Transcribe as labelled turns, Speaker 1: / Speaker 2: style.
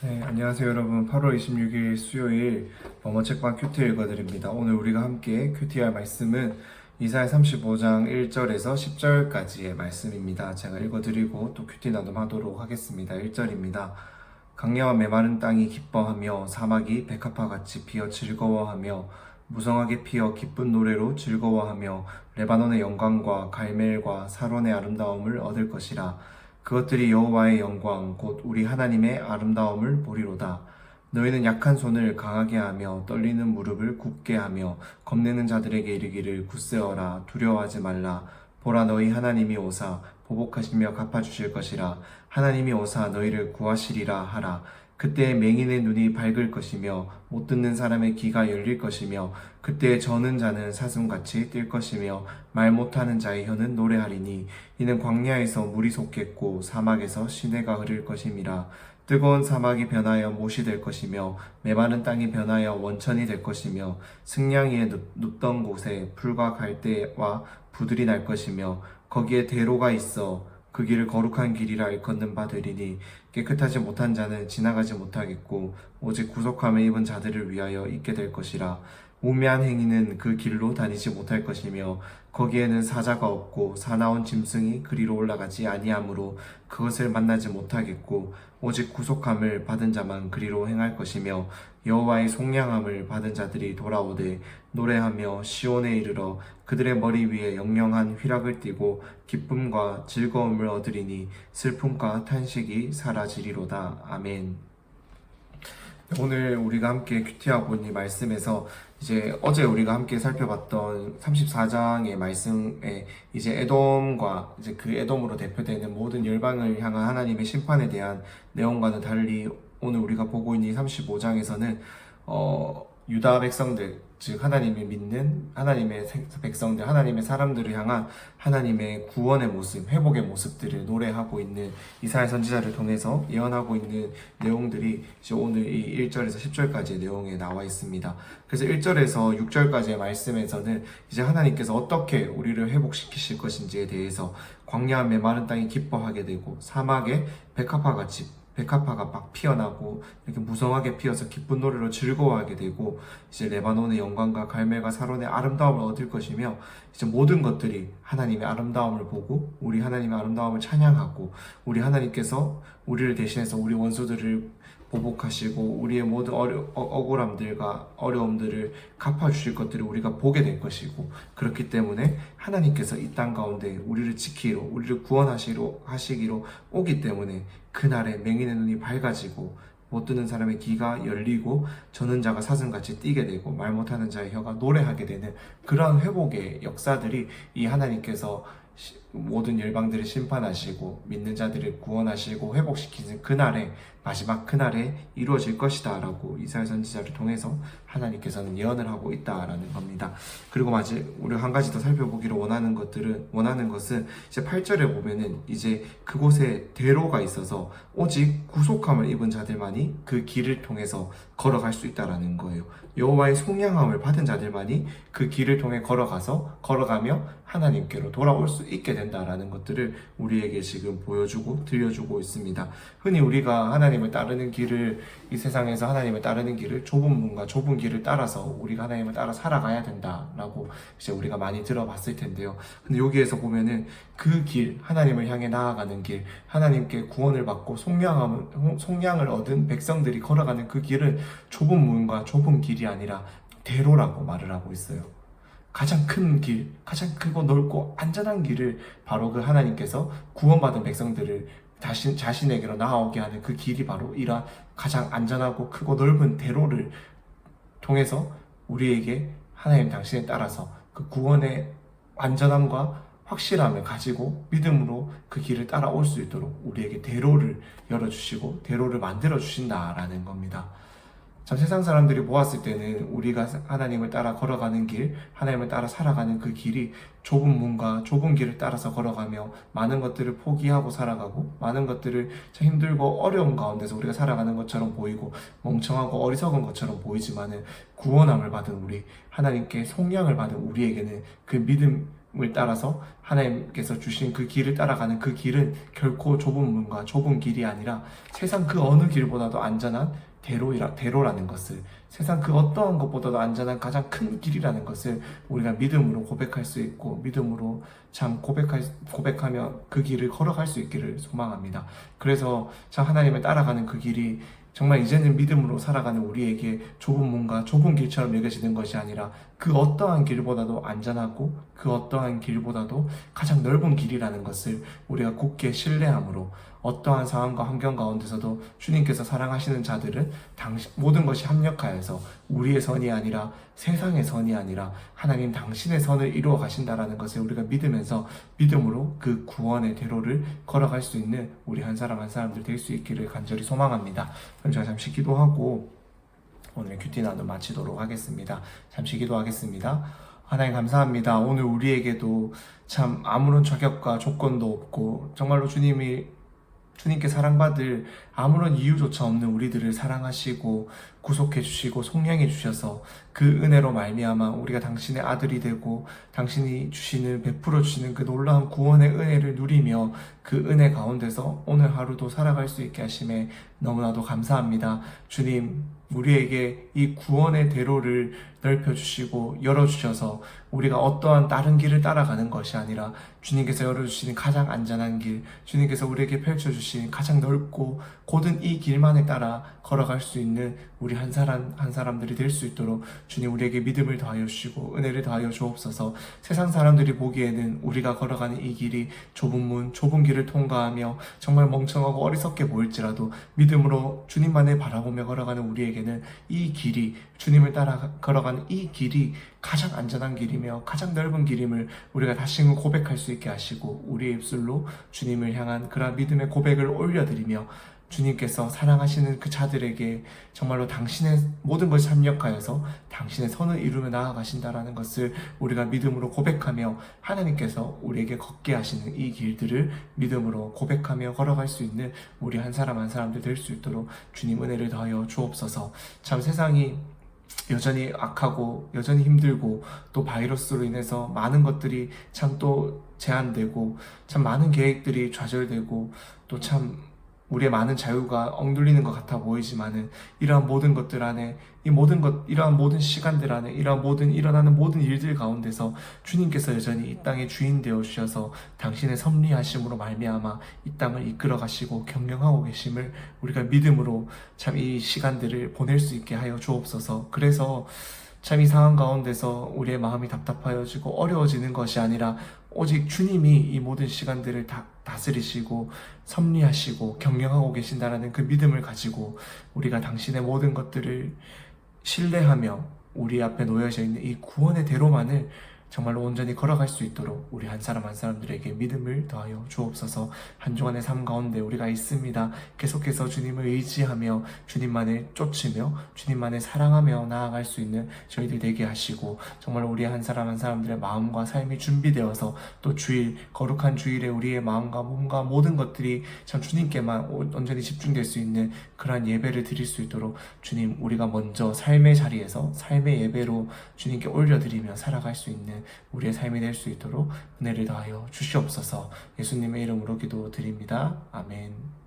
Speaker 1: 네, 안녕하세요 여러분. 8월 26일 수요일 책방 큐티 읽어드립니다. 오늘 우리가 함께 큐티할 말씀은 이사야 35장 1절에서 10절까지의 말씀입니다. 제가 읽어드리고 또 큐티 나눔하도록 하겠습니다. 1절입니다. 강야와 메마른 땅이 기뻐하며 사막이 백합화같이 피어 즐거워하며 무성하게 피어 기쁜 노래로 즐거워하며 레바논의 영광과 갈멜과 사론의 아름다움을 얻을 것이라. 그것들이 여호와의 영광 곧 우리 하나님의 아름다움을 보리로다. 너희는 약한 손을 강하게 하며 떨리는 무릎을 굳게 하며 겁내는 자들에게 이르기를 굳세어라 두려워하지 말라. 보라, 너희 하나님이 오사 보복하시며 갚아주실 것이라. 하나님이 오사 너희를 구하시리라 하라. 그때 맹인의 눈이 밝을 것이며 못 듣는 사람의 귀가 열릴 것이며 그때 저는 자는 사슴같이 뛸 것이며 말 못하는 자의 혀는 노래하리니 이는 광야에서 물이 솟겠고 사막에서 시내가 흐를 것임이라. 뜨거운 사막이 변하여 못이 될 것이며 메마른 땅이 변하여 원천이 될 것이며 승냥 위에 눕던 곳에 풀과 갈대와 부들이 날 것이며 거기에 대로가 있어 그 길을 거룩한 길이라 일컫는 바 되리니 깨끗하지 못한 자는 지나가지 못하겠고 오직 구속함을 입은 자들을 위하여 있게 될 것이라. 우매한 행위는 그 길로 다니지 못할 것이며 거기에는 사자가 없고 사나운 짐승이 그리로 올라가지 아니하므로 그것을 만나지 못하겠고 오직 구속함을 받은 자만 그리로 행할 것이며 여호와의 속량함을 받은 자들이 돌아오되 노래하며 시온에 이르러 그들의 머리 위에 영영한 휘락을 띠고 기쁨과 즐거움을 얻으리니 슬픔과 탄식이 사라지리로다. 아멘. 오늘 우리가 함께 큐티하고 있는 말씀에서 이제 어제 우리가 함께 살펴봤던 34장의 말씀에 이제 에돔과 이제 그 에돔으로 대표되는 모든 열방을 향한 하나님의 심판에 대한 내용과는 달리 오늘 우리가 보고 있는 35장에서는 유다 백성들, 즉 하나님을 믿는 하나님의 백성들, 하나님의 사람들을 향한 하나님의 구원의 모습, 회복의 모습들을 노래하고 있는 이사야 선지자를 통해서 예언하고 있는 내용들이 이제 오늘 이 1절에서 10절까지의 내용에 나와 있습니다. 그래서 1절에서 6절까지의 말씀에서는 이제 하나님께서 어떻게 우리를 회복시키실 것인지에 대해서 광야 메마른 땅이 기뻐하게 되고 사막에 백합화가 막 피어나고 이렇게 무성하게 피어서 기쁜 노래로 즐거워하게 되고 이제 레바논의 영광과 갈멜과 사론의 아름다움을 얻을 것이며 이제 모든 것들이 하나님의 아름다움을 보고 우리 하나님의 아름다움을 찬양하고 우리 하나님께서 우리를 대신해서 우리 원수들을 보복하시고 우리의 모든 억울함들과 어려움들을 갚아주실 것들을 우리가 보게 될 것이고 그렇기 때문에 하나님께서 이 땅 가운데 우리를 지키러 우리를 구원하시기로 오기 때문에 그날에 맹인의 눈이 밝아지고 못 듣는 사람의 귀가 열리고 저는 자가 사슴같이 뛰게 되고 말 못하는 자의 혀가 노래하게 되는 그런 회복의 역사들이 이 하나님께서 모든 열방들을 심판하시고 믿는 자들을 구원하시고 회복시키는 그날에 마지막 그날에 이루어질 것이다 라고 이사야 선지자를 통해서 하나님께서는 예언을 하고 있다라는 겁니다. 그리고 우리 한 가지 더 살펴보기를 원하는 것은 이제 8절에 보면은 이제 그곳에 대로가 있어서 오직 구속함을 입은 자들만이 그 길을 통해서 걸어갈 수 있다라는 거예요. 여호와의 속량함을 받은 자들만이 그 길을 통해 걸어가며 하나님께로 돌아올 수 있게 된다라는 것들을 우리에게 지금 보여주고 들려주고 있습니다. 흔히 우리가 하나님을 따르는 길을 이 세상에서 하나님을 따르는 길을 좁은 문과 좁은 길을 따라서 우리가 하나님을 따라 살아가야 된다라고 이제 우리가 많이 들어봤을 텐데요. 근데 여기에서 보면은 그 길, 하나님을 향해 나아가는 길, 하나님께 구원을 받고 속량을 얻은 백성들이 걸어가는 그 길은 좁은 문과 좁은 길이 아니라 대로라고 말을 하고 있어요. 가장 큰 길, 가장 크고 넓고 안전한 길을 바로 그 하나님께서 구원받은 백성들을 자신에게로 나아오게 하는 그 길이 바로 이러한 가장 안전하고 크고 넓은 대로를 통해서 우리에게 하나님 당신에 따라서 그 구원의 안전함과 확실함을 가지고 믿음으로 그 길을 따라올 수 있도록 우리에게 대로를 열어주시고 대로를 만들어 주신다라는 겁니다. 참 세상 사람들이 보았을 때는 우리가 하나님을 따라 걸어가는 길, 하나님을 따라 살아가는 그 길이 좁은 문과 좁은 길을 따라서 걸어가며 많은 것들을 포기하고 살아가고 많은 것들을 참 힘들고 어려운 가운데서 우리가 살아가는 것처럼 보이고 멍청하고 어리석은 것처럼 보이지만은 구원함을 받은 우리, 하나님께 속량을 받은 우리에게는 그 믿음, 을 따라서 하나님께서 주신 그 길을 따라가는 그 길은 결코 좁은 문과 좁은 길이 아니라 세상 그 어느 길보다도 안전한 대로라는 것을, 세상 그 어떠한 것보다도 안전한 가장 큰 길이라는 것을 우리가 믿음으로 고백할 수 있고 믿음으로 참 고백하며 그 길을 걸어갈 수 있기를 소망합니다. 그래서 참 하나님을 따라가는 그 길이 정말 이제는 믿음으로 살아가는 우리에게 좁은 문과 좁은 길처럼 여겨지는 것이 아니라 그 어떠한 길보다도 안전하고 그 어떠한 길보다도 가장 넓은 길이라는 것을 우리가 굳게 신뢰함으로 어떠한 상황과 환경 가운데서도 주님께서 사랑하시는 자들은 모든 것이 합력하여서 우리의 선이 아니라 세상의 선이 아니라 하나님 당신의 선을 이루어 가신다라는 것을 우리가 믿으면서 믿음으로 그 구원의 대로를 걸어갈 수 있는 우리 한 사람 한 사람들 될 수 있기를 간절히 소망합니다. 그럼 제가 잠시 기도하고 오늘 큐티 나눔 마치도록 하겠습니다. 잠시 기도하겠습니다. 하나님 감사합니다. 오늘 우리에게도 참 아무런 자격과 조건도 없고 정말로 주님께 사랑받을 아무런 이유조차 없는 우리들을 사랑하시고 구속해 주시고 속량해 주셔서 그 은혜로 말미암아 우리가 당신의 아들이 되고 당신이 베풀어 주시는 그 놀라운 구원의 은혜를 누리며 그 은혜 가운데서 오늘 하루도 살아갈 수 있게 하심에 너무나도 감사합니다. 주님, 우리에게 이 구원의 대로를 넓혀주시고 열어주셔서 우리가 어떠한 다른 길을 따라가는 것이 아니라 주님께서 열어주시는 가장 안전한 길, 주님께서 우리에게 펼쳐주신 가장 넓고 곧은 이 길만을 따라 걸어갈 수 있는 우리 한 사람 한 사람들이 될 수 있도록 주님 우리에게 믿음을 더하여 주시고 은혜를 더하여 주옵소서. 세상 사람들이 보기에는 우리가 걸어가는 이 길이 좁은 문, 좁은 길을 통과하며 정말 멍청하고 어리석게 보일지라도 믿음으로 주님만을 바라보며 걸어가는 우리에게는 이 길이, 주님을 따라 걸어가는 이 길이 가장 안전한 길이며 가장 넓은 길임을 우리가 다시금 고백할 수 있게 하시고 우리의 입술로 주님을 향한 그러한 믿음의 고백을 올려드리며 주님께서 사랑하시는 그 자들에게 정말로 당신의 모든 것이 합력하여서 당신의 선을 이루며 나아가신다라는 것을 우리가 믿음으로 고백하며 하나님께서 우리에게 걷게 하시는 이 길들을 믿음으로 고백하며 걸어갈 수 있는 우리 한 사람 한 사람들 될 수 있도록 주님 은혜를 더하여 주옵소서. 참 세상이 여전히 악하고 여전히 힘들고 또 바이러스로 인해서 많은 것들이 참 또 제한되고 참 많은 계획들이 좌절되고 또 참 우리의 많은 자유가 엉들리는 것 같아 보이지만은 이러한 모든 것들 안에 이러한 모든 시간들 안에 일어나는 모든 일들 가운데서 주님께서 여전히 이 땅의 주인 되어 주셔서 당신의 섭리하심으로 말미암아 이 땅을 이끌어 가시고 경영하고 계심을 우리가 믿음으로 참 이 시간들을 보낼 수 있게 하여 주옵소서. 그래서 참 이 상황 가운데서 우리의 마음이 답답하여지고 어려워지는 것이 아니라 오직 주님이 이 모든 시간들을 다스리시고 섭리하시고 경영하고 계신다라는 그 믿음을 가지고 우리가 당신의 모든 것들을 신뢰하며 우리 앞에 놓여져 있는 이 구원의 대로만을 정말로 온전히 걸어갈 수 있도록 우리 한 사람 한 사람들에게 믿음을 더하여 주옵소서. 한 주간의 삶 가운데 우리가 있습니다. 계속해서 주님을 의지하며 주님만을 쫓으며 주님만을 사랑하며 나아갈 수 있는 저희들 되게 하시고 정말 우리 한 사람 한 사람들의 마음과 삶이 준비되어서 또 거룩한 주일에 우리의 마음과 몸과 모든 것들이 참 주님께만 온전히 집중될 수 있는 그러한 예배를 드릴 수 있도록 주님, 우리가 먼저 삶의 자리에서 삶의 예배로 주님께 올려드리며 살아갈 수 있는 우리의 삶이 될 수 있도록 은혜를 더하여 주시옵소서. 예수님의 이름으로 기도드립니다. 아멘.